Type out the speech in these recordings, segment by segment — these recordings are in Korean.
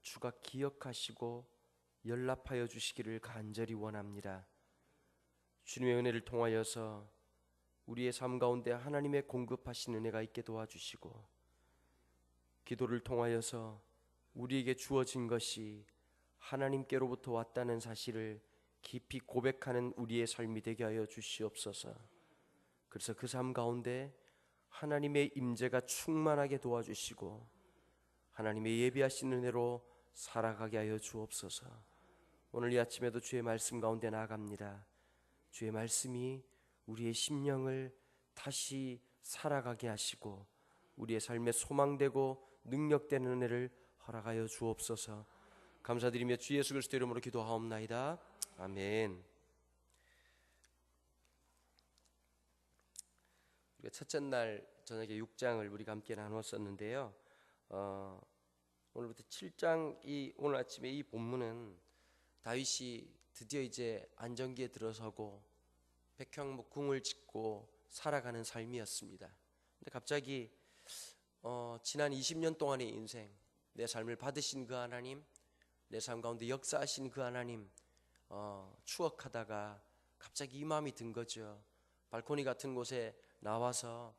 주가 기억하시고 연락하여 주시기를 간절히 원합니다. 주님의 은혜를 통하여서 우리의 삶 가운데 하나님의 공급하신 은혜가 있게 도와주시고, 기도를 통하여서 우리에게 주어진 것이 하나님께로부터 왔다는 사실을 깊이 고백하는 우리의 삶이 되게 하여 주시옵소서. 그래서 그 삶 가운데 하나님의 임재가 충만하게 도와주시고 하나님의 예비하신 은혜로 살아가게 하여 주옵소서. 오늘 이 아침에도 주의 말씀 가운데 나아갑니다. 주의 말씀이 우리의 심령을 다시 살아가게 하시고 우리의 삶에 소망되고 능력되는 은혜를 허락하여 주옵소서. 감사드리며 주 예수 그리스도 이름으로 기도하옵나이다. 아멘. 우리가 첫째 날 저녁에 6장을 우리가 함께 나누었었는데요. 오늘부터 7장, 오늘 아침에 이 본문은 다윗이 드디어 이제 안정기에 들어서고 백향목 궁을 짓고 살아가는 삶이었습니다. 근데 갑자기 지난 20년 동안의 인생, 내 삶을 받으신 그 하나님, 내 삶 가운데 역사하신 그 하나님 추억하다가 갑자기 이 마음이 든 거죠. 발코니 같은 곳에 나와서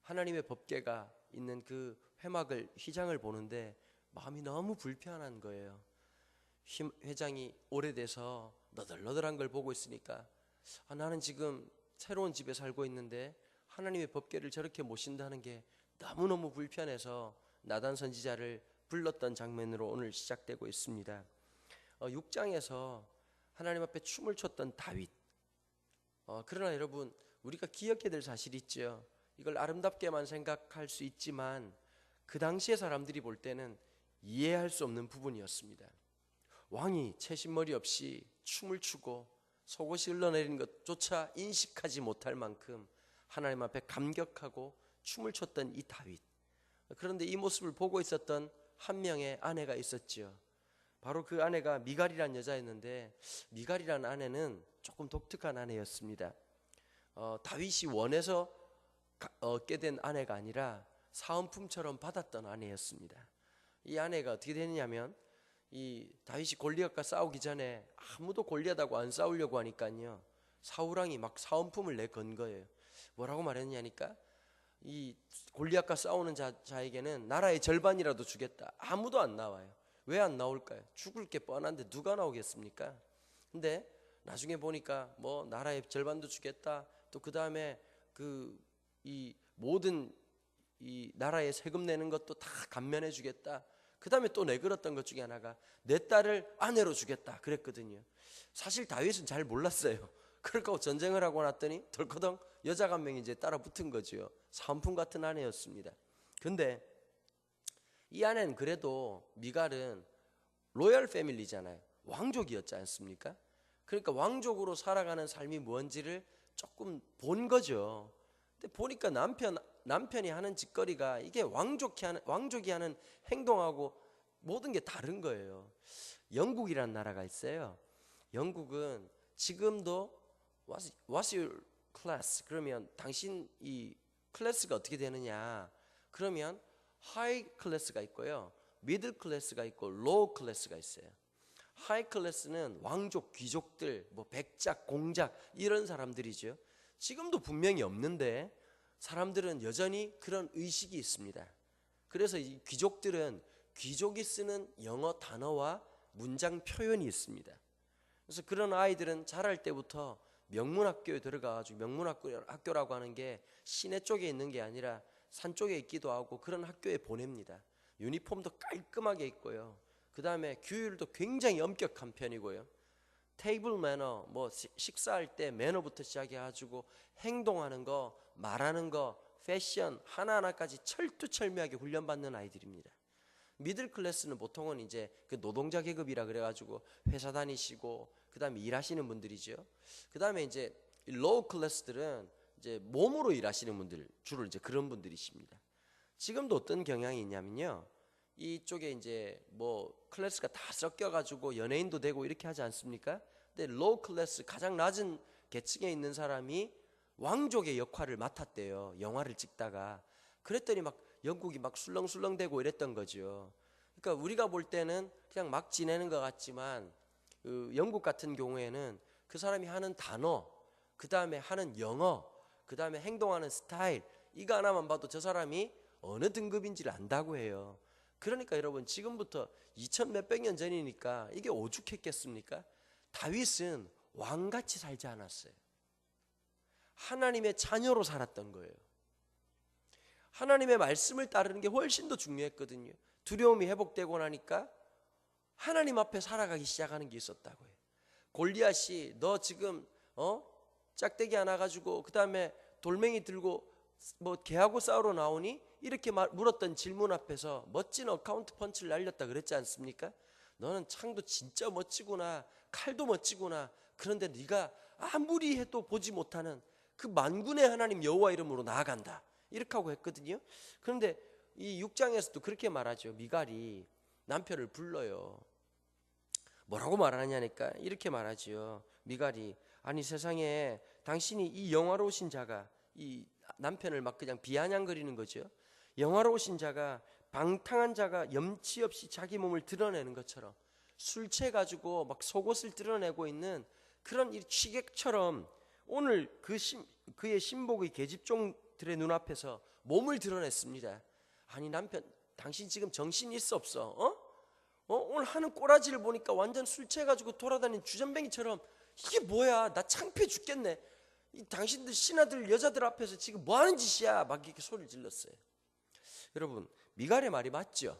하나님의 법궤가 있는 그 휘장을 보는데 마음이 너무 불편한 거예요. 회장이 오래돼서 너덜너덜한 걸 보고 있으니까 나는 지금 새로운 집에 살고 있는데 하나님의 법궤를 저렇게 모신다는 게 너무너무 불편해서 나단 선지자를 불렀던 장면으로 오늘 시작되고 있습니다. 6장에서 하나님 앞에 춤을 췄던 다윗. 그러나 여러분, 우리가 기억해야 될 사실이 있죠. 이걸 아름답게만 생각할 수 있지만 그 당시의 사람들이 볼 때는 이해할 수 없는 부분이었습니다. 왕이 채신머리 없이 춤을 추고 속옷이 흘러내리는 것조차 인식하지 못할 만큼 하나님 앞에 감격하고 춤을 췄던 이 다윗. 그런데 이 모습을 보고 있었던 한 명의 아내가 있었죠. 바로 그 아내가 미갈이라는 여자였는데, 미갈이라는 아내는 조금 독특한 아내였습니다. 다윗이 원해서 얻게 된 아내가 아니라 사은품처럼 받았던 아내였습니다. 이 아내가 어떻게 되느냐면, 이 다윗이 골리앗과 싸우기 전에 아무도 골리앗하고 안 싸우려고 하니까요, 사울왕이 막 사은품을 내건 거예요. 뭐라고 말했냐니까, 이 골리앗과 싸우는 자에게는 나라의 절반이라도 주겠다. 아무도 안 나와요. 왜 안 나올까요? 죽을 게 뻔한데 누가 나오겠습니까? 근데 나중에 보니까 뭐 나라의 절반도 주겠다. 또 그 다음에 이 모든 이 나라에 세금 내는 것도 다 감면해 주겠다. 그 다음에 또 내걸었던 것 중에 하나가 내 딸을 아내로 주겠다 그랬거든요. 사실 다윗은 잘 몰랐어요. 그러니까 전쟁을 하고 났더니 덜커덩 여자가 한 명이 이제 따라 붙은 거죠. 사은품 같은 아내였습니다. 근데 이 아내는 그래도, 미갈은 로열 패밀리잖아요. 왕족이었지 않습니까? 그러니까 왕족으로 살아가는 삶이 뭔지를 조금 본 거죠. 근데 보니까 남편이 하는 짓거리가 이게 왕족이 하는 행동하고 모든 게 다른 거예요. 영국이라는 나라가 있어요. 영국은 지금도 What's your class? 그러면 당신 이 클래스가 어떻게 되느냐? 그러면 하이 클래스가 있고요, 미들 클래스가 있고 로우 클래스가 있어요. 하이 클래스는 왕족, 귀족들, 뭐 백작, 공작 이런 사람들이죠. 지금도 분명히 없는데 사람들은 여전히 그런 의식이 있습니다. 그래서 이 귀족들은 귀족이 쓰는 영어 단어와 문장 표현이 있습니다. 그래서 그런 아이들은 자랄 때부터 명문학교에 들어가가지고, 명문학교라고 하는 게 시내 쪽에 있는 게 아니라 산 쪽에 있기도 하고 그런 학교에 보냅니다. 유니폼도 깔끔하게 입고요. 그 다음에 규율도 굉장히 엄격한 편이고요. 테이블 매너, 뭐 식사할 때 매너부터 시작해가지고 행동하는 거, 말하는 거, 패션 하나하나까지 철두철미하게 훈련받는 아이들입니다. 미들 클래스는 보통은 이제 그 노동자 계급이라 그래가지고 회사 다니시고 그 다음에 일하시는 분들이죠. 그 다음에 이제 로우 클래스들은 이제 몸으로 일하시는 분들, 주로 이제 그런 분들이십니다. 지금도 어떤 경향이 있냐면요, 이쪽에 이제 뭐 클래스가 다 섞여가지고 연예인도 되고 이렇게 하지 않습니까? 근데 로우 클래스, 가장 낮은 계층에 있는 사람이 왕족의 역할을 맡았대요. 영화를 찍다가. 그랬더니 막 영국이 막 술렁술렁대고 이랬던 거죠. 그러니까 우리가 볼 때는 그냥 막 지내는 것 같지만 그 영국 같은 경우에는 그 사람이 하는 단어, 그 다음에 하는 영어, 그 다음에 행동하는 스타일, 이거 하나만 봐도 저 사람이 어느 등급인지를 안다고 해요. 그러니까 여러분, 지금부터 2000 몇백 년 전이니까 이게 오죽했겠습니까? 다윗은 왕같이 살지 않았어요. 하나님의 자녀로 살았던 거예요. 하나님의 말씀을 따르는 게 훨씬 더 중요했거든요. 두려움이 회복되고 나니까 하나님 앞에 살아가기 시작하는 게 있었다고 해요. 골리앗이 너 지금 짝대기 하나 가지고 그 다음에 돌멩이 들고 뭐 개하고 싸우러 나오니? 이렇게 물었던 질문 앞에서 멋진 어카운트 펀치를 날렸다 그랬지 않습니까? 너는 창도 진짜 멋지구나, 칼도 멋지구나. 그런데 네가 아무리 해도 보지 못하는 그 만군의 하나님 여호와 이름으로 나아간다, 이렇게 하고 했거든요. 그런데 이 6장에서도 그렇게 말하죠. 미갈이 남편을 불러요. 뭐라고 말하냐니까 이렇게 말하지요. 미갈이, 아니 세상에 당신이 이 영화로우신 자가, 이 남편을 막 그냥 비아냥거리는 거죠. 영화로우신 자가, 방탕한 자가 염치 없이 자기 몸을 드러내는 것처럼 술 취해 가지고 막 속옷을 드러내고 있는 그런 이 취객처럼 오늘 그의 신복의 계집종들의 눈앞에서 몸을 드러냈습니다. 아니 남편, 당신 지금 정신 있어 없어? 오늘 하는 꼬라지를 보니까 완전 술 취해가지고 돌아다니는 주전뱅이처럼, 이게 뭐야, 나 창피해 죽겠네. 이 당신들 신하들 여자들 앞에서 지금 뭐 하는 짓이야, 막 이렇게 소리를 질렀어요. 여러분, 미갈의 말이 맞죠?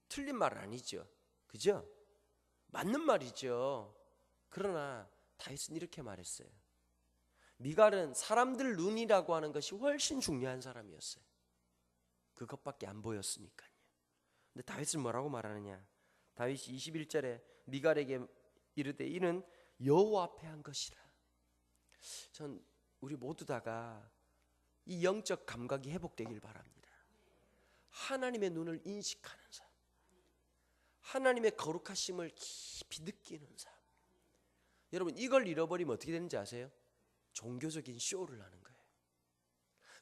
틀린 말은 아니죠, 그죠? 맞는 말이죠. 그러나 다윗은 이렇게 말했어요. 미갈은 사람들 눈이라고 하는 것이 훨씬 중요한 사람이었어요. 그것밖에 안 보였으니까요. 근데 다윗은 뭐라고 말하느냐? 다윗이 21절에 미갈에게 이르되 이는 여호와 앞에 한 것이라. 전 우리 모두 다가 이 영적 감각이 회복되길 바랍니다. 하나님의 눈을 인식하는 삶, 하나님의 거룩하심을 깊이 느끼는 삶. 여러분, 이걸 잃어버리면 어떻게 되는지 아세요? 종교적인 쇼를 하는 거예요.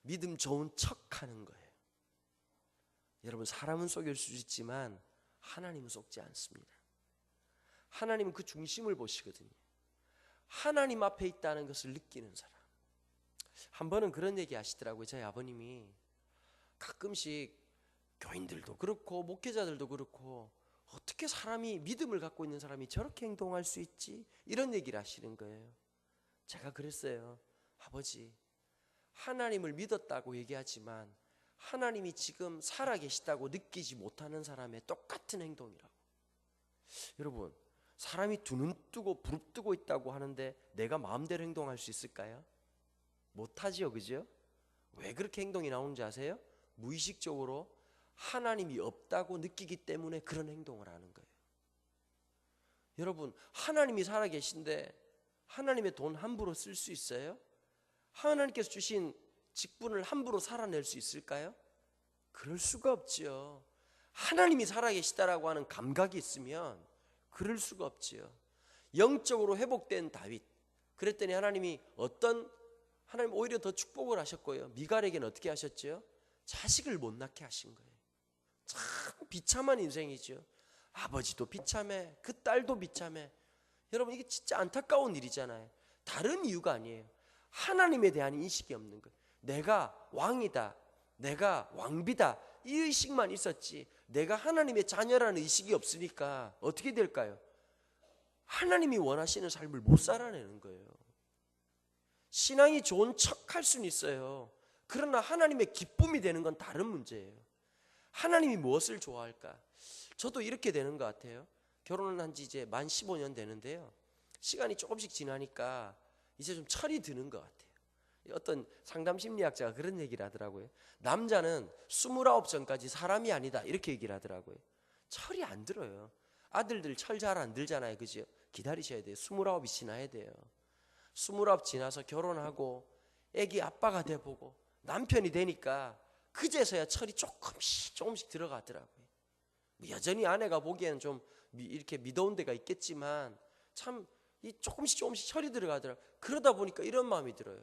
믿음 좋은 척하는 거예요. 여러분, 사람은 속일 수 있지만 하나님은 속지 않습니다. 하나님은 그 중심을 보시거든요. 하나님 앞에 있다는 것을 느끼는 사람. 한 번은 그런 얘기 하시더라고요. 저희 아버님이 가끔씩 교인들도 그렇고 목회자들도 그렇고 어떻게 사람이, 믿음을 갖고 있는 사람이 저렇게 행동할 수 있지? 이런 얘기를 하시는 거예요. 제가 그랬어요. 아버지, 하나님을 믿었다고 얘기하지만 하나님이 지금 살아계시다고 느끼지 못하는 사람의 똑같은 행동이라고. 여러분, 사람이 두 눈 뜨고 부릅뜨고 있다고 하는데 내가 마음대로 행동할 수 있을까요? 못하지요, 그죠? 왜 그렇게 행동이 나오는지 아세요? 무의식적으로 하나님이 없다고 느끼기 때문에 그런 행동을 하는 거예요. 여러분, 하나님이 살아계신데 하나님의 돈 함부로 쓸 수 있어요? 하나님께서 주신 직분을 함부로 살아낼 수 있을까요? 그럴 수가 없지요. 하나님이 살아계시다라고 하는 감각이 있으면 그럴 수가 없지요. 영적으로 회복된 다윗, 그랬더니 하나님 오히려 더 축복을 하셨고요. 미갈에게는 어떻게 하셨죠? 자식을 못 낳게 하신 거예요. 참 비참한 인생이죠. 아버지도 비참해, 그 딸도 비참해. 여러분, 이게 진짜 안타까운 일이잖아요. 다른 이유가 아니에요. 하나님에 대한 인식이 없는 거예요. 내가 왕이다, 내가 왕비다, 이 의식만 있었지 내가 하나님의 자녀라는 의식이 없으니까 어떻게 될까요? 하나님이 원하시는 삶을 못 살아내는 거예요. 신앙이 좋은 척할 수는 있어요. 그러나 하나님의 기쁨이 되는 건 다른 문제예요. 하나님이 무엇을 좋아할까? 저도 이렇게 되는 것 같아요. 결혼을 한 지 이제 만 15년 되는데요, 시간이 조금씩 지나니까 이제 좀 철이 드는 것 같아요. 어떤 상담 심리학자가 그런 얘기를 하더라고요. 남자는 29 전까지 사람이 아니다, 이렇게 얘기를 하더라고요. 철이 안 들어요. 아들들 철 잘 안 들잖아요, 그죠? 기다리셔야 돼요. 29이 지나야 돼요. 29 지나서 결혼하고 애기 아빠가 돼보고 남편이 되니까 그제서야 철이 조금씩 들어가더라고요. 여전히 아내가 보기에는 좀 이렇게 미더운 데가 있겠지만 참 이 조금씩 철이 들어가더라고요. 그러다 보니까 이런 마음이 들어요.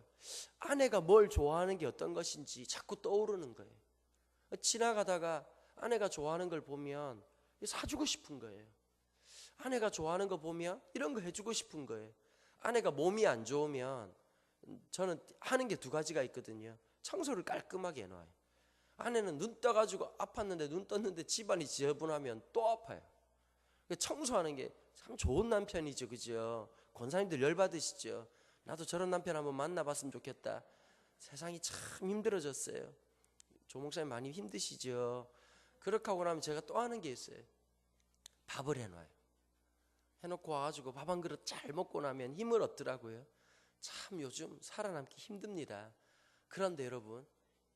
아내가 뭘 좋아하는 게 어떤 것인지 자꾸 떠오르는 거예요. 지나가다가 아내가 좋아하는 걸 보면 사주고 싶은 거예요. 아내가 좋아하는 거 보면 이런 거 해주고 싶은 거예요. 아내가 몸이 안 좋으면 저는 하는 게 두 가지가 있거든요. 청소를 깔끔하게 해놔요. 아내는 눈 떠가지고 아팠는데 눈 떴는데 집안이 지저분하면 또 아파요. 청소하는 게 참 좋은 남편이죠, 그죠? 권사님들 열받으시죠? 나도 저런 남편 한번 만나봤으면 좋겠다. 세상이 참 힘들어졌어요. 조 목사님 많이 힘드시죠? 그렇게 하고 나면 제가 또 하는 게 있어요. 밥을 해놔요. 해놓고 와가지고 밥 한 그릇 잘 먹고 나면 힘을 얻더라고요. 참 요즘 살아남기 힘듭니다. 그런데 여러분,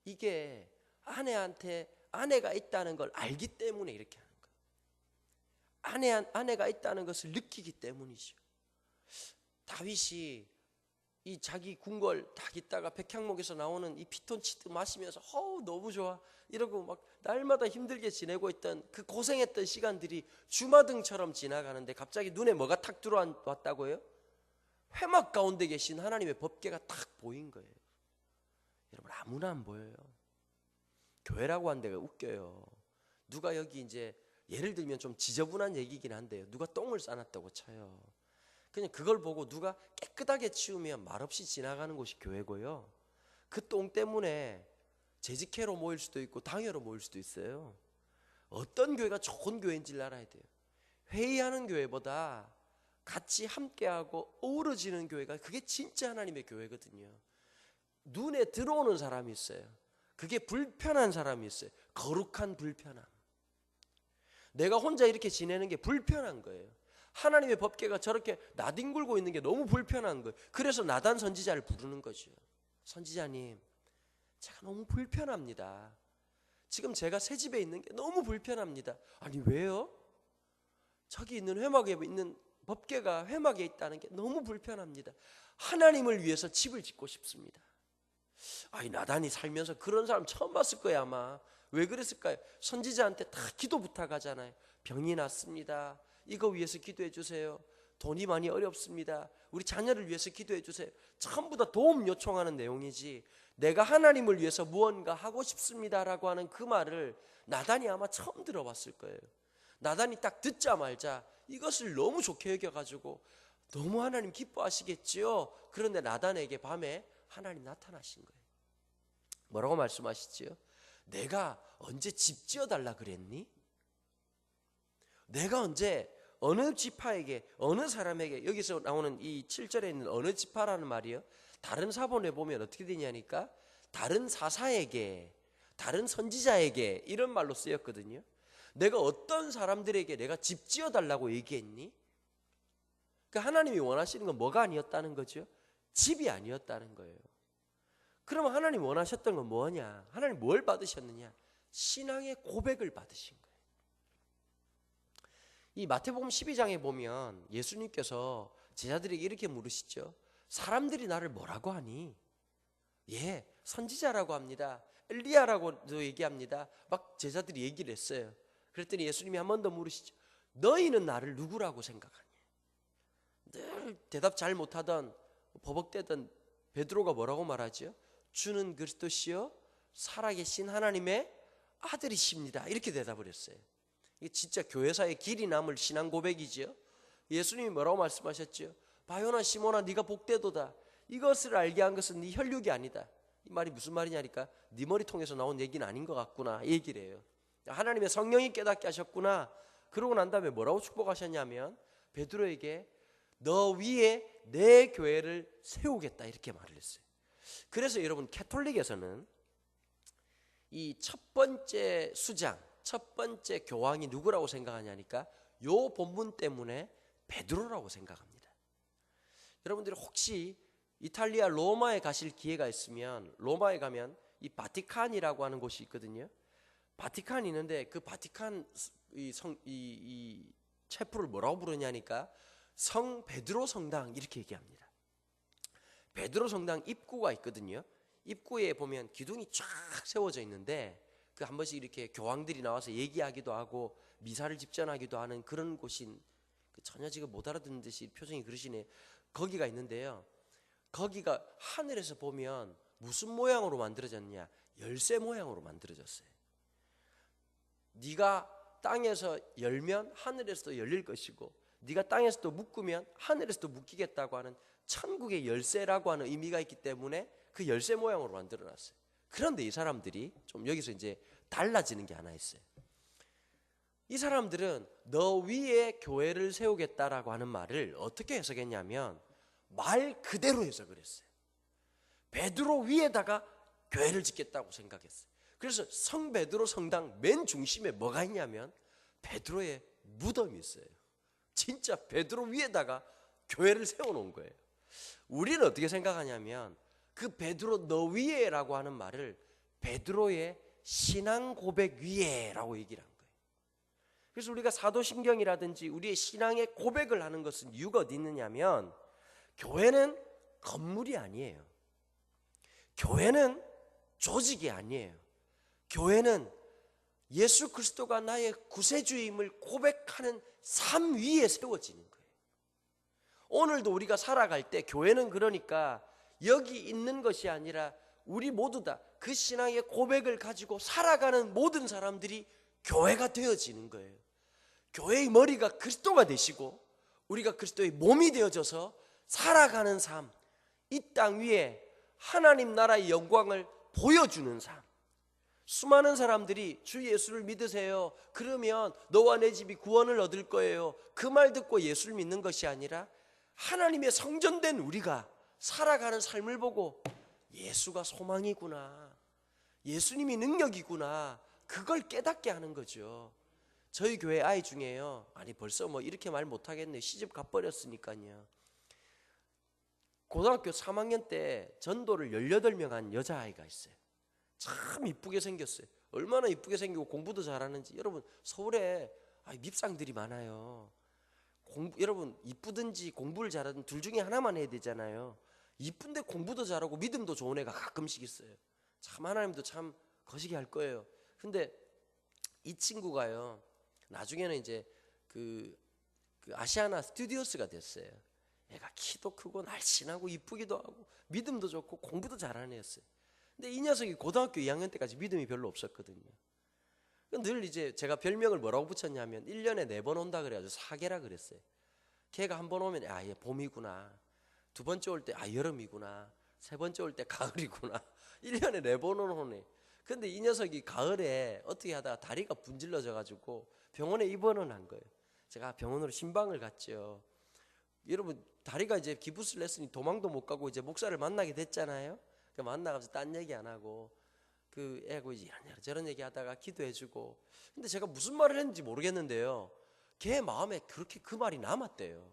이게 아내한테 아내가 있다는 걸 알기 때문에 이렇게 하는 거예요. 아내가 있다는 것을 느끼기 때문이죠. 다윗이 이 자기 궁궐 딱 있다가 백향목에서 나오는 이 피톤치드 마시면서 너무 좋아 이러고 막 날마다 힘들게 지내고 있던 그 고생했던 시간들이 주마등처럼 지나가는데 갑자기 눈에 뭐가 탁 들어왔다고요? 회막 가운데 계신 하나님의 법궤가 딱 보인 거예요. 여러분, 아무나 안 보여요. 교회라고 한 데가 웃겨요. 누가 여기 이제 예를 들면 좀 지저분한 얘기긴 한데요, 누가 똥을 싸놨다고 쳐요. 그냥 그걸 보고 누가 깨끗하게 치우면 말없이 지나가는 곳이 교회고요. 그 똥 때문에 재직회로 모일 수도 있고 당회로 모일 수도 있어요. 어떤 교회가 좋은 교회인지를 알아야 돼요. 회의하는 교회보다 같이 함께하고 어우러지는 교회가 그게 진짜 하나님의 교회거든요. 눈에 들어오는 사람이 있어요. 그게 불편한 사람이 있어요. 거룩한 불편함. 내가 혼자 이렇게 지내는 게 불편한 거예요. 하나님의 법궤가 저렇게 나뒹굴고 있는 게 너무 불편한 거예요. 그래서 나단 선지자를 부르는 거죠. 선지자님, 제가 너무 불편합니다. 지금 제가 새 집에 있는 게 너무 불편합니다. 아니 왜요? 저기 있는 회막에 있는 법궤가 회막에 있다는 게 너무 불편합니다. 하나님을 위해서 집을 짓고 싶습니다. 아니 나단이 살면서 그런 사람 처음 봤을 거예요 아마. 왜 그랬을까요? 선지자한테 다 기도 부탁하잖아요. 병이 났습니다. 이거 위해서 기도해 주세요. 돈이 많이 어렵습니다. 우리 자녀를 위해서 기도해 주세요. 전부 다 도움 요청하는 내용이지, 내가 하나님을 위해서 무언가 하고 싶습니다라고 하는 그 말을 나단이 아마 처음 들어봤을 거예요. 나단이 딱 듣자마자 이것을 너무 좋게 여겨가지고 너무 하나님 기뻐하시겠지요. 그런데 나단에게 밤에 하나님 나타나신 거예요. 뭐라고 말씀하시지요? 내가 언제 집 지어달라 그랬니? 내가 언제 어느 지파에게 어느 사람에게, 여기서 나오는 이 7절에 있는 어느 지파라는 말이요, 다른 사본에 보면 어떻게 되냐니까 다른 사사에게, 다른 선지자에게 이런 말로 쓰였거든요. 내가 어떤 사람들에게 내가 집 지어달라고 얘기했니? 그러니까 하나님이 원하시는 건 뭐가 아니었다는 거죠? 집이 아니었다는 거예요. 그러면 하나님 원하셨던 건 뭐냐? 하나님 뭘 받으셨느냐? 신앙의 고백을 받으신 거예요. 이 마태복음 12장에 보면 예수님께서 제자들에게 이렇게 물으시죠. 사람들이 나를 뭐라고 하니? 예, 선지자라고 합니다. 엘리야라고도 얘기합니다. 막 제자들이 얘기를 했어요. 그랬더니 예수님이 한 번 더 물으시죠. 너희는 나를 누구라고 생각하니? 늘 대답 잘 못하던 버벅대던 베드로가 뭐라고 말하죠? 주는 그리스도시요 살아계신 하나님의 아들이십니다. 이렇게 대답을 했어요. 이게 진짜 교회사의 길이 남을 신앙 고백이죠. 예수님이 뭐라고 말씀하셨죠? 바요나 시몬아 네가 복되도다. 이것을 알게 한 것은 네 혈육이 아니다. 이 말이 무슨 말이냐니까 네 머리 통해서 나온 얘기는 아닌 것 같구나 이 얘기를 해요. 하나님의 성령이 깨닫게 하셨구나. 그러고 난 다음에 뭐라고 축복하셨냐면 베드로에게 너 위에 내 교회를 세우겠다 이렇게 말을 했어요. 그래서 여러분 캐톨릭에서는 이 첫 번째 수장, 첫 번째 교황이 누구라고 생각하냐니까 요 본문 때문에 베드로라고 생각합니다. 여러분들이 혹시 이탈리아 로마에 가실 기회가 있으면 로마에 가면 이 바티칸이라고 하는 곳이 있거든요. 바티칸이 있는데 그 바티칸 이 체프를 뭐라고 부르냐니까 성 베드로 성당 이렇게 얘기합니다. 베드로 성당 입구가 있거든요. 입구에 보면 기둥이 쫙 세워져 있는데 그 한 번씩 이렇게 교황들이 나와서 얘기하기도 하고 미사를 집전하기도 하는 그런 곳인, 전혀 지금 못 알아듣는 듯이 표정이 그러시네. 거기가 있는데요. 거기가 하늘에서 보면 무슨 모양으로 만들어졌냐? 열쇠 모양으로 만들어졌어요. 네가 땅에서 열면 하늘에서도 열릴 것이고 네가 땅에서도 묶으면 하늘에서도 묶이겠다고 하는 천국의 열쇠라고 하는 의미가 있기 때문에 그 열쇠 모양으로 만들어놨어요. 그런데 이 사람들이 좀 여기서 이제 달라지는 게 하나 있어요. 이 사람들은 너 위에 교회를 세우겠다라고 하는 말을 어떻게 해석했냐면 말 그대로 해석을 했어요. 베드로 위에다가 교회를 짓겠다고 생각했어요. 그래서 성 베드로 성당 맨 중심에 뭐가 있냐면 베드로의 무덤이 있어요. 진짜 베드로 위에다가 교회를 세워놓은 거예요. 우리는 어떻게 생각하냐면 그 베드로 너 위에라고 하는 말을 베드로의 신앙 고백 위에라고 얘기를 한 거예요. 그래서 우리가 사도신경이라든지 우리의 신앙의 고백을 하는 것은 이유가 어디 있느냐면 교회는 건물이 아니에요. 교회는 조직이 아니에요. 교회는 예수 그리스도가 나의 구세주임을 고백하는 삶 위에 세워지는 거예요. 오늘도 우리가 살아갈 때 교회는 그러니까 여기 있는 것이 아니라 우리 모두 다 그 신앙의 고백을 가지고 살아가는 모든 사람들이 교회가 되어지는 거예요. 교회의 머리가 그리스도가 되시고 우리가 그리스도의 몸이 되어져서 살아가는 삶, 이 땅 위에 하나님 나라의 영광을 보여주는 삶. 수많은 사람들이 주 예수를 믿으세요. 그러면 너와 내 집이 구원을 얻을 거예요. 그 말 듣고 예수를 믿는 것이 아니라 하나님의 성전된 우리가 살아가는 삶을 보고 예수가 소망이구나, 예수님이 능력이구나, 그걸 깨닫게 하는 거죠. 저희 교회 아이 중에요, 아니 벌써 뭐 이렇게 말 못하겠네, 시집 가버렸으니까요, 고등학교 3학년 때 전도를 18명 한 여자아이가 있어요. 참 이쁘게 생겼어요. 얼마나 이쁘게 생기고 공부도 잘하는지. 여러분 서울에 밉상들이 많아요. 여러분 이쁘든지 공부를 잘하든 둘 중에 하나만 해야 되잖아요. 이쁜데 공부도 잘하고 믿음도 좋은 애가 가끔씩 있어요. 참 하나님도 참 거시기 할 거예요. 근데 이 친구가요, 나중에는 이제 그 아시아나 스튜디오스가 됐어요. 애가 키도 크고 날씬하고 이쁘기도 하고 믿음도 좋고 공부도 잘하는 애였어요. 근데 이 녀석이 고등학교 2학년 때까지 믿음이 별로 없었거든요. 늘 이제 제가 별명을 뭐라고 붙였냐면 1년에 4번 온다 그래가지고 사계라 그랬어요. 걔가 한 번 오면 얘 봄이구나, 두 번째 올 때 여름이구나, 세 번째 올 때 가을이구나. 1년에 4번은 오네. 근데 이 녀석이 가을에 어떻게 하다가 다리가 분질러져 가지고 병원에 입원을 한 거예요. 제가 병원으로 신방을 갔죠. 여러분 다리가 이제 기부스를 했으니 도망도 못 가고 이제 목사를 만나게 됐잖아요. 만나가지고 딴 얘기 안 하고 그 애하고 이제 이런저런 얘기하다가 기도해주고. 근데 제가 무슨 말을 했는지 모르겠는데요, 걔 마음에 그렇게 그 말이 남았대요.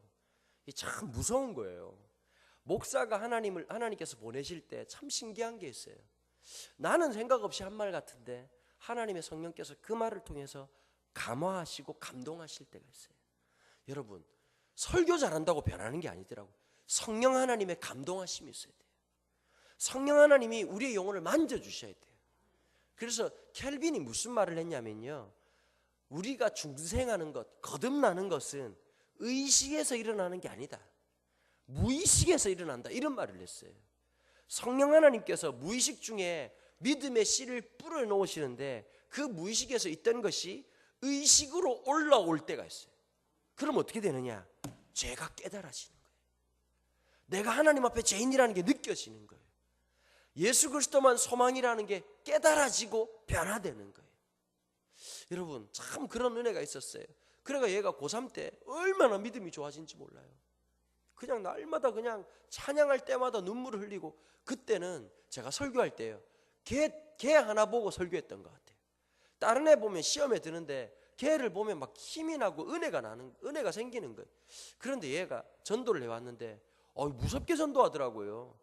이게 참 무서운 거예요. 목사가 하나님께서 보내실 때 참 신기한 게 있어요. 나는 생각 없이 한 말 같은데 하나님의 성령께서 그 말을 통해서 감화하시고 감동하실 때가 있어요. 여러분 설교 잘한다고 변하는 게 아니더라고요. 성령 하나님의 감동하심이 있어야 돼요. 성령 하나님이 우리의 영혼을 만져주셔야 돼요. 그래서 켈빈이 무슨 말을 했냐면요, 우리가 중생하는 것, 거듭나는 것은 의식에서 일어나는 게 아니다, 무의식에서 일어난다, 이런 말을 했어요. 성령 하나님께서 무의식 중에 믿음의 씨를 뿌려 놓으시는데 그 무의식에서 있던 것이 의식으로 올라올 때가 있어요. 그럼 어떻게 되느냐? 죄가 깨달아지는 거예요. 내가 하나님 앞에 죄인이라는 게 느껴지는 거예요. 예수 그리스도만 소망이라는 게 깨달아지고 변화되는 거예요. 여러분 참 그런 은혜가 있었어요. 그러니까 얘가 고3 때 얼마나 믿음이 좋아진지 몰라요. 그냥 날마다 그냥 찬양할 때마다 눈물을 흘리고, 그때는 제가 설교할 때요, 걔 하나 보고 설교했던 것 같아요. 다른 애 보면 시험에 드는데 걔를 보면 막 힘이 나고 은혜가 생기는 거예요. 그런데 얘가 전도를 해왔는데 무섭게 전도하더라고요.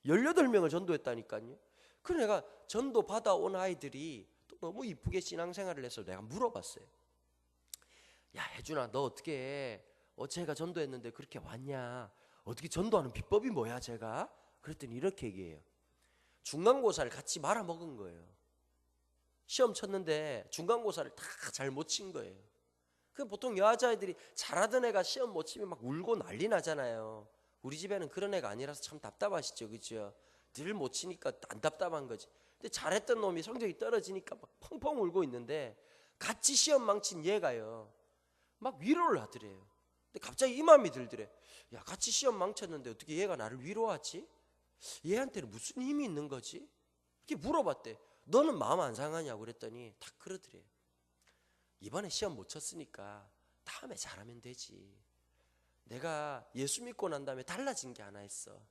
18명을 전도했다니까요. 그래서 내가 전도 받아온 아이들이 또 너무 이쁘게 신앙생활을 해서 내가 물어봤어요. 야 혜준아, 너 어떻게 해? 제가 전도했는데 그렇게 왔냐? 어떻게 전도하는 비법이 뭐야 제가? 그랬더니 이렇게 얘기해요. 중간고사를 같이 말아먹은 거예요. 시험 쳤는데 중간고사를 다 잘 못 친 거예요. 그 보통 여자아이들이 잘하던 애가 시험 못 치면 막 울고 난리 나잖아요. 우리 집에는 그런 애가 아니라서 참 답답하시죠, 그렇죠? 늘 못 치니까 안 답답한 거지. 근데 잘했던 놈이 성적이 떨어지니까 막 펑펑 울고 있는데 같이 시험 망친 얘가요 막 위로를 하더래요. 근데 갑자기 이 마음이 들더래. 야, 같이 시험 망쳤는데 어떻게 얘가 나를 위로하지? 얘한테는 무슨 힘이 있는 거지? 이렇게 물어봤대. 너는 마음 안 상하냐고 그랬더니 딱 그러더래요. 이번에 시험 못 쳤으니까 다음에 잘하면 되지. 내가 예수 믿고 난 다음에 달라진 게 하나 있어.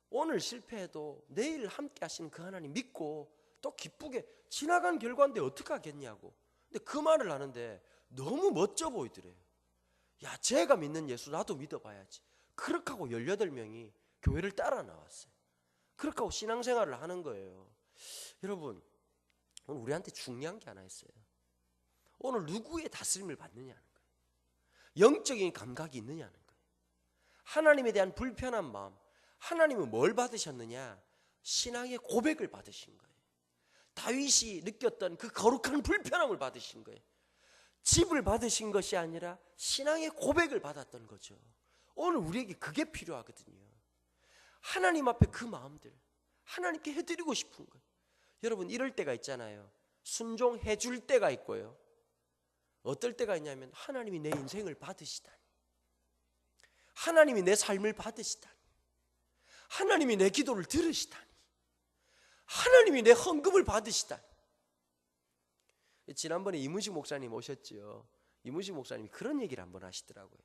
오늘 실패해도 내일 함께 하시는 그 하나님 믿고 또 기쁘게 지나간 결과인데 어떡하겠냐고. 근데 그 말을 하는데 너무 멋져 보이더래요. 야, 제가 믿는 예수 나도 믿어봐야지. 그렇게 하고 18명이 교회를 따라 나왔어요. 그렇게 하고 신앙생활을 하는 거예요. 여러분, 오늘 우리한테 중요한 게 하나 있어요. 오늘 누구의 다스림을 받느냐는 거예요. 영적인 감각이 있느냐는 거예요. 하나님에 대한 불편한 마음, 하나님은 뭘 받으셨느냐? 신앙의 고백을 받으신 거예요. 다윗이 느꼈던 그 거룩한 불편함을 받으신 거예요. 집을 받으신 것이 아니라 신앙의 고백을 받았던 거죠. 오늘 우리에게 그게 필요하거든요. 하나님 앞에 그 마음들 하나님께 해드리고 싶은 거예요. 여러분, 이럴 때가 있잖아요. 순종해 줄 때가 있고요. 어떨 때가 있냐면 하나님이 내 인생을 받으시다니, 하나님이 내 삶을 받으시다니, 하나님이 내 기도를 들으시다니, 하나님이 내 헌금을 받으시다니. 지난번에 이문식 목사님 오셨죠. 이문식 목사님이 그런 얘기를 한번 하시더라고요.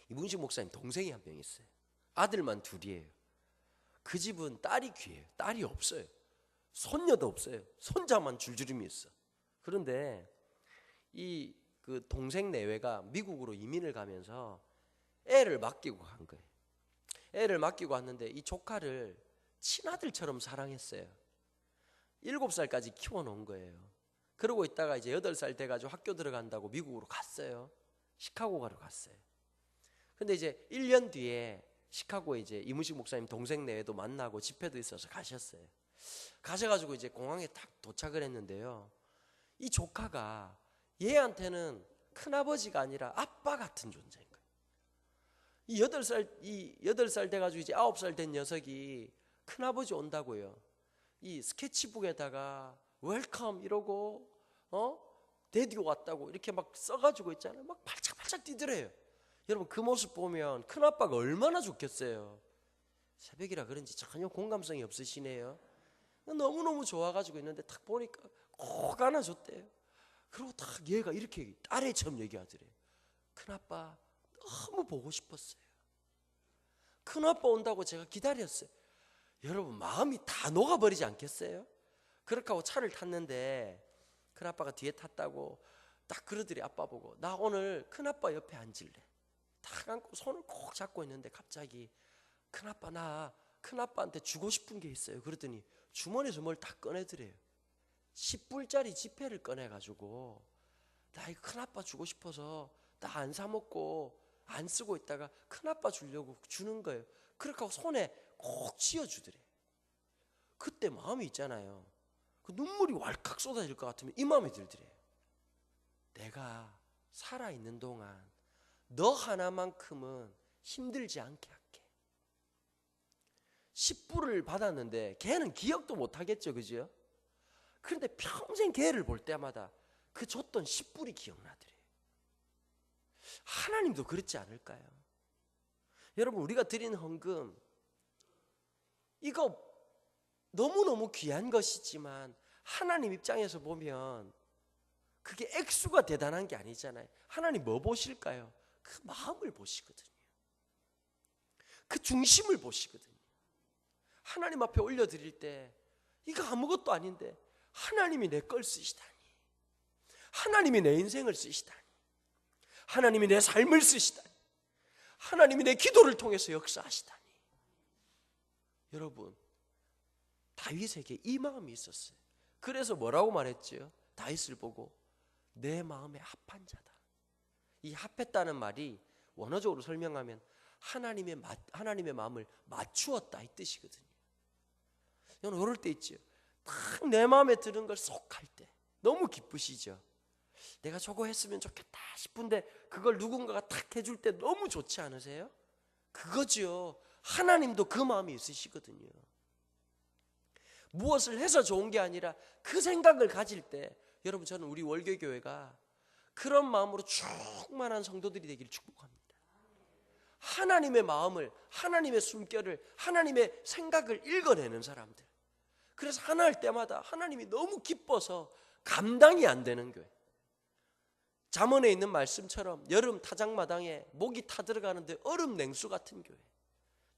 이문식 목사님 동생이 한 명 있어요. 아들만 둘이에요. 그 집은 딸이 귀해요. 딸이 없어요. 손녀도 없어요. 손자만 줄줄이 있어. 그런데 이 그 동생 내외가 미국으로 이민을 가면서 애를 맡기고 간 거예요. 애를 맡기고 왔는데 이 조카를 친아들처럼 사랑했어요. 7살까지 키워놓은 거예요. 그러고 있다가 이제 8살 돼가지고 학교 들어간다고 미국으로 갔어요. 시카고 가러 갔어요. 근데 이제 1년 뒤에 시카고에 이제 이문식 목사님 동생 내외도 만나고 집회도 있어서 가셨어요. 가셔가지고 이제 공항에 딱 도착을 했는데요. 이 조카가 얘한테는 큰아버지가 아니라 아빠 같은 존재인 거예요. 이 8살 돼가지고 이제 9살 된 녀석이 큰아버지 온다고요. 이 스케치북에다가 웰컴 이러고 데디가 왔다고 이렇게 막 써가지고 있잖아요. 막 발짝발짝 뛰더래요. 여러분, 그 모습 보면 큰아빠가 얼마나 좋겠어요. 새벽이라 그런지 전혀 공감성이 없으시네요. 너무너무 좋아가지고 있는데 딱 보니까 꼭 안아줬대요. 그리고 딱 얘가 이렇게 딸애처럼 얘기하더래요. 큰아빠 너무 보고 싶었어요. 큰아빠 온다고 제가 기다렸어요. 여러분, 마음이 다 녹아버리지 않겠어요? 그렇게 하고 차를 탔는데 큰아빠가 뒤에 탔다고 딱 그러더래. 아빠 보고, 나 오늘 큰아빠 옆에 앉을래. 딱 안고 손을 꼭 잡고 있는데 갑자기 큰아빠, 나 큰아빠한테 주고 싶은 게 있어요. 그러더니 주머니에서 뭘 딱 꺼내더래요. 10불짜리 지폐를 꺼내가지고, 나 이거 큰아빠 주고 싶어서 나 안 사 먹고 안 쓰고 있다가 큰아빠 주려고 주는 거예요. 그렇게 하고 손에 꼭 쥐어주더래. 그때 마음이 있잖아요. 그 눈물이 왈칵 쏟아질 것 같으면 이 마음이 들더래. 내가 살아있는 동안 너 하나만큼은 힘들지 않게 할게. 10불을 받았는데 걔는 기억도 못하겠죠, 그죠? 그런데 평생 걔를 볼 때마다 그 줬던 10불이 기억나더래요. 하나님도 그렇지 않을까요? 여러분, 우리가 드리는 헌금, 이거 너무너무 귀한 것이지만 하나님 입장에서 보면 그게 액수가 대단한 게 아니잖아요. 하나님 뭐 보실까요? 그 마음을 보시거든요. 그 중심을 보시거든요. 하나님 앞에 올려드릴 때 이거 아무것도 아닌데 하나님이 내 걸 쓰시다니, 하나님이 내 인생을 쓰시다니, 하나님이 내 삶을 쓰시다니, 하나님이 내 기도를 통해서 역사하시다니. 여러분, 다윗에게 이 마음이 있었어요. 그래서 뭐라고 말했죠? 다윗을 보고 내 마음에 합한 자다. 이 합했다는 말이 원어적으로 설명하면 하나님의 마음을 맞추었다 이 뜻이거든요. 여러분, 이럴 때 있죠. 딱 내 마음에 드는 걸 쏙 할 때 너무 기쁘시죠. 내가 저거 했으면 좋겠다 싶은데 그걸 누군가가 탁 해줄 때 너무 좋지 않으세요? 그거죠. 하나님도 그 마음이 있으시거든요. 무엇을 해서 좋은 게 아니라 그 생각을 가질 때 여러분, 저는 우리 월교교회가 그런 마음으로 충만한 성도들이 되기를 축복합니다. 하나님의 마음을, 하나님의 숨결을, 하나님의 생각을 읽어내는 사람들. 그래서 하나 할 때마다 하나님이 너무 기뻐서 감당이 안 되는 교회. 잠언에 있는 말씀처럼 여름 타작마당에 목이 타들어가는데 얼음 냉수 같은 교회.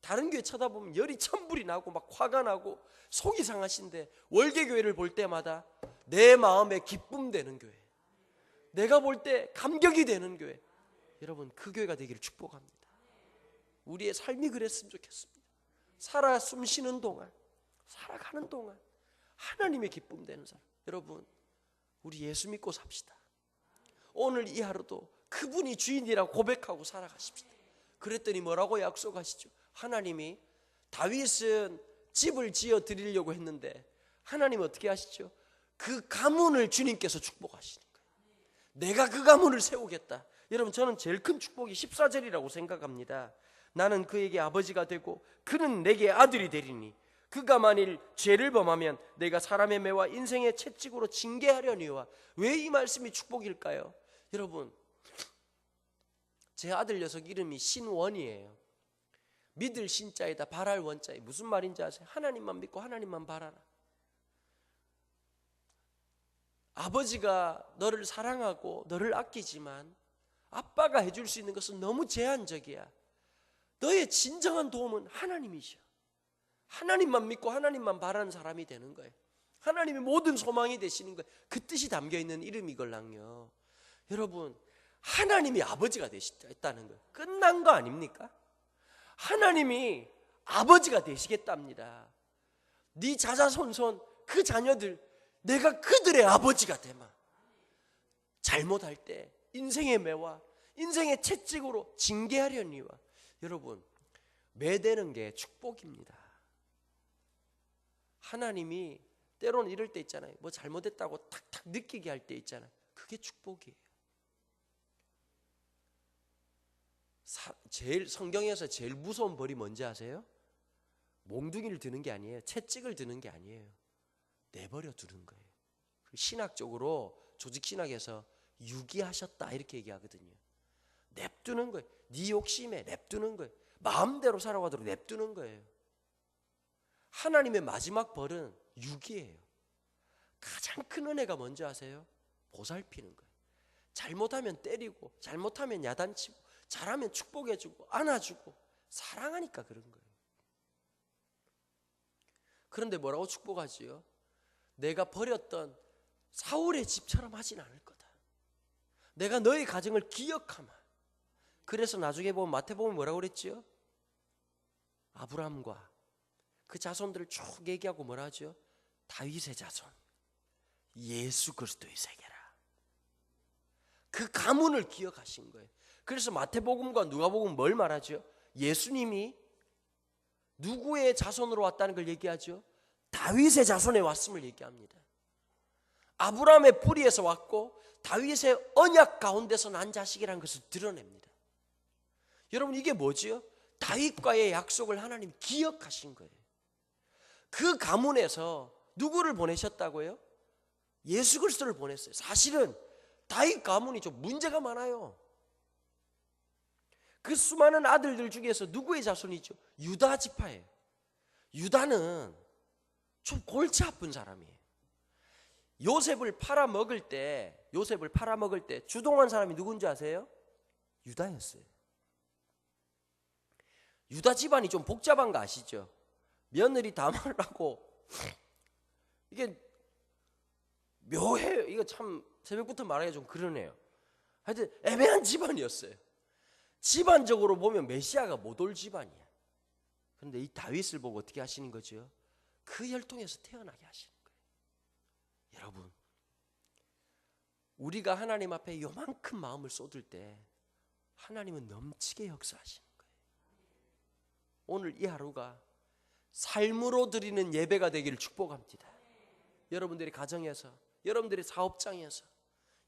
다른 교회 쳐다보면 열이 천불이 나고 막 화가 나고 속이 상하신데, 월계교회를 볼 때마다 내 마음에 기쁨 되는 교회, 내가 볼 때 감격이 되는 교회. 여러분, 그 교회가 되기를 축복합니다. 우리의 삶이 그랬으면 좋겠습니다. 살아 숨쉬는 동안, 살아가는 동안 하나님의 기쁨 되는 사람. 여러분, 우리 예수 믿고 삽시다. 오늘 이 하루도 그분이 주인이라고 고백하고 살아가십시다. 그랬더니 뭐라고 약속하시죠? 하나님이, 다윗은 집을 지어 드리려고 했는데 하나님 어떻게 하시죠? 그 가문을 주님께서 축복하시는 거예요. 내가 그 가문을 세우겠다. 여러분, 저는 제일 큰 축복이 14절이라고 생각합니다. 나는 그에게 아버지가 되고 그는 내게 아들이 되리니 그가 만일 죄를 범하면 내가 사람의 매와 인생의 채찍으로 징계하려니와. 왜 이 말씀이 축복일까요? 여러분, 제 아들 녀석 이름이 신원이에요. 믿을 신자에다 바랄 원자에. 무슨 말인지 아세요? 하나님만 믿고 하나님만 바라라. 아버지가 너를 사랑하고 너를 아끼지만 아빠가 해줄 수 있는 것은 너무 제한적이야. 너의 진정한 도움은 하나님이셔. 하나님만 믿고 하나님만 바라는 사람이 되는 거예요. 하나님의 모든 소망이 되시는 거예요. 그 뜻이 담겨있는 이름이걸랑요. 여러분, 하나님이 아버지가 되시겠다는 거예요. 끝난 거 아닙니까? 하나님이 아버지가 되시겠답니다. 네 자자손손 그 자녀들, 내가 그들의 아버지가 되마. 잘못할 때 인생의 매와 인생의 채찍으로 징계하려니와. 여러분, 매대는 게 축복입니다. 하나님이 때로는 이럴 때 있잖아요. 뭐 잘못했다고 탁탁 느끼게 할 때 있잖아요. 그게 축복이에요. 성경에서 제일 무서운 벌이 뭔지 아세요? 몽둥이를 드는 게 아니에요. 채찍을 드는 게 아니에요. 내버려 두는 거예요. 신학적으로, 조직신학에서 유기하셨다 이렇게 얘기하거든요. 냅두는 거예요. 네 욕심에 냅두는 거예요. 마음대로 살아가도록 냅두는 거예요. 하나님의 마지막 벌은 유기예요. 가장 큰 은혜가 뭔지 아세요? 보살피는 거예요. 잘못하면 때리고, 잘못하면 야단치고, 잘하면 축복해주고, 안아주고, 사랑하니까 그런 거예요. 그런데 뭐라고 축복하지요? 내가 버렸던 사울의 집처럼 하진 않을 거다. 내가 너의 가정을 기억하마. 그래서 나중에 보면 마태복음에 뭐라고 그랬지요? 아브라함과 그 자손들을 쭉 얘기하고 뭐라 하죠? 다윗의 자손, 예수 그리스도의 세계라. 그 가문을 기억하신 거예요. 그래서 마태복음과 누가복음 뭘 말하죠? 예수님이 누구의 자손으로 왔다는 걸 얘기하죠? 다윗의 자손에 왔음을 얘기합니다. 아브라함의 뿌리에서 왔고 다윗의 언약 가운데서 난 자식이라는 것을 드러냅니다. 여러분, 이게 뭐지요? 다윗과의 약속을 하나님 기억하신 거예요. 그 가문에서 누구를 보내셨다고요? 예수 그리스도를 보냈어요. 사실은 다윗 가문이 좀 문제가 많아요. 그 수많은 아들들 중에서 누구의 자손이죠? 유다 지파예요. 유다는 좀 골치 아픈 사람이에요. 요셉을 팔아먹을 때 주동한 사람이 누군지 아세요? 유다였어요. 유다 집안이 좀 복잡한 거 아시죠? 며느리 다말하고 이게 묘해요. 이거 참 새벽부터 말하기가 좀 그러네요. 하여튼 애매한 집안이었어요. 집안적으로 보면 메시아가 못 올 집안이야. 그런데 이 다윗을 보고 어떻게 하시는 거죠? 그 혈통에서 태어나게 하시는 거예요. 여러분, 우리가 하나님 앞에 요만큼 마음을 쏟을 때 하나님은 넘치게 역사하시는 거예요. 오늘 이 하루가 삶으로 드리는 예배가 되기를 축복합니다. 여러분들이 가정에서, 여러분들이 사업장에서,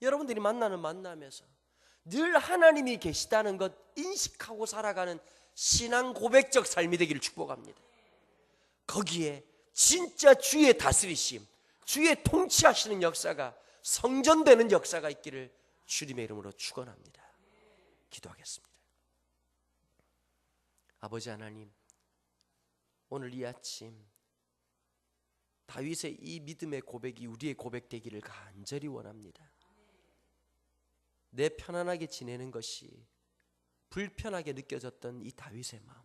여러분들이 만나는 만남에서 늘 하나님이 계시다는 것 인식하고 살아가는 신앙 고백적 삶이 되기를 축복합니다. 거기에 진짜 주의 다스리심, 주의 통치하시는 역사가 성전되는 역사가 있기를 주님의 이름으로 축원합니다. 기도하겠습니다. 아버지 하나님, 오늘 이 아침 다윗의 이 믿음의 고백이 우리의 고백 되기를 간절히 원합니다. 내 편안하게 지내는 것이 불편하게 느껴졌던 이 다윗의 마음,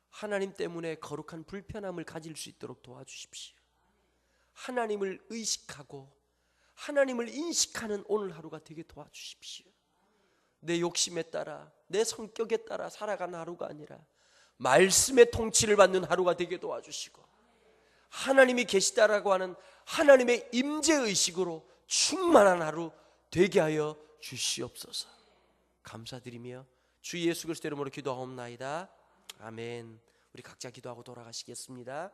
하나님 때문에 거룩한 불편함을 가질 수 있도록 도와주십시오. 하나님을 의식하고 하나님을 인식하는 오늘 하루가 되게 도와주십시오. 내 욕심에 따라, 내 성격에 따라 살아가는 하루가 아니라 말씀의 통치를 받는 하루가 되게 도와주시고, 하나님이 계시다라고 하는 하나님의 임재의식으로 충만한 하루 되게 하여 주시옵소서. 감사드리며 주 예수 그리스도 이름으로 기도하옵나이다. 아멘. 우리 각자 기도하고 돌아가시겠습니다.